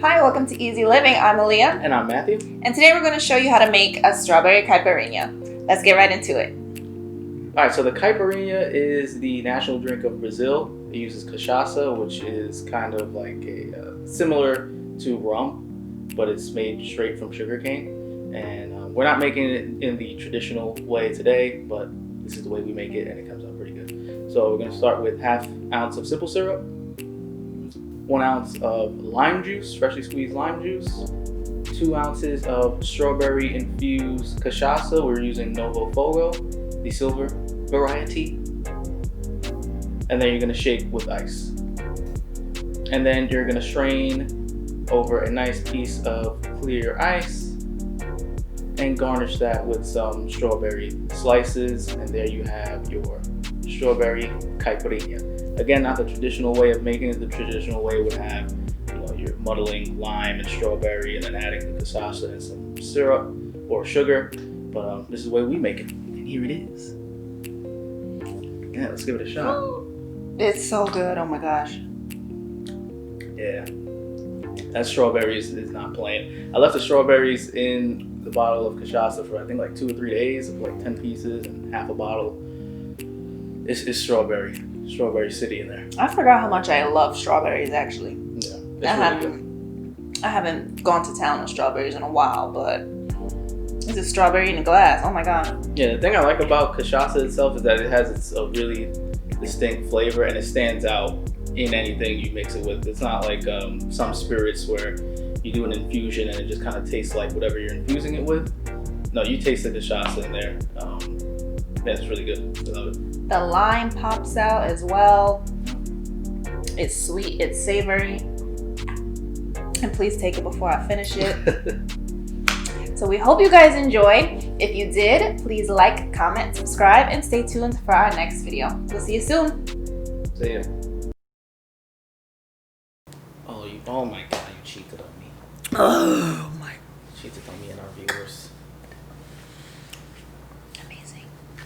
Hi, welcome to Easy Living. I'm Aaliyah. And I'm Matthew. And today we're going to show you how to make a strawberry caipirinha. Let's get right into it. Alright, so the caipirinha is the national drink of Brazil. It uses cachaça, which is kind of like similar to rum, but it's made straight from sugarcane. And we're not making it in the traditional way today, but this is the way we make it, and it comes out pretty good. So we're going to start with ½ ounce of simple syrup, 1 ounce of lime juice, freshly squeezed lime juice, 2 ounces of strawberry infused cachaça. We're using Novo Fogo, the silver variety. And then you're going to shake with ice. And then you're going to strain over a nice piece of clear ice and garnish that with some strawberry slices. And there you have your strawberry caipirinha. Again, not the traditional way of making it. The traditional way would have, you're muddling lime and strawberry and then adding the cachaça and some syrup or sugar. But this is the way we make it. And here it is. Yeah, let's give it a shot. It's so good. Oh my gosh. Yeah. That strawberries is not playing. I left the strawberries in the bottle of cachaça for I think like 2 or 3 days, like 10 pieces and half a bottle. It's strawberry city in there. I forgot how much I love strawberries actually. Yeah, it's really good. I haven't gone to town on strawberries in a while, but it's a strawberry in a glass. Oh my god. Yeah, the thing I like about cachaça itself is that it has a really distinct flavor and it stands out in anything you mix it with. It's not like some spirits where you do an infusion and it just kind of tastes like whatever you're infusing it with. No, you taste the cachaça in there. Yeah, it's really good. I love it. The lime pops out as well. It's sweet, it's savory. And please take it before I finish it. So we hope you guys enjoyed. If you did, please like, comment, subscribe, and stay tuned for our next video. We'll see you soon. See ya. Oh my god, you cheated on me. Oh my. Cheated on me and our viewers.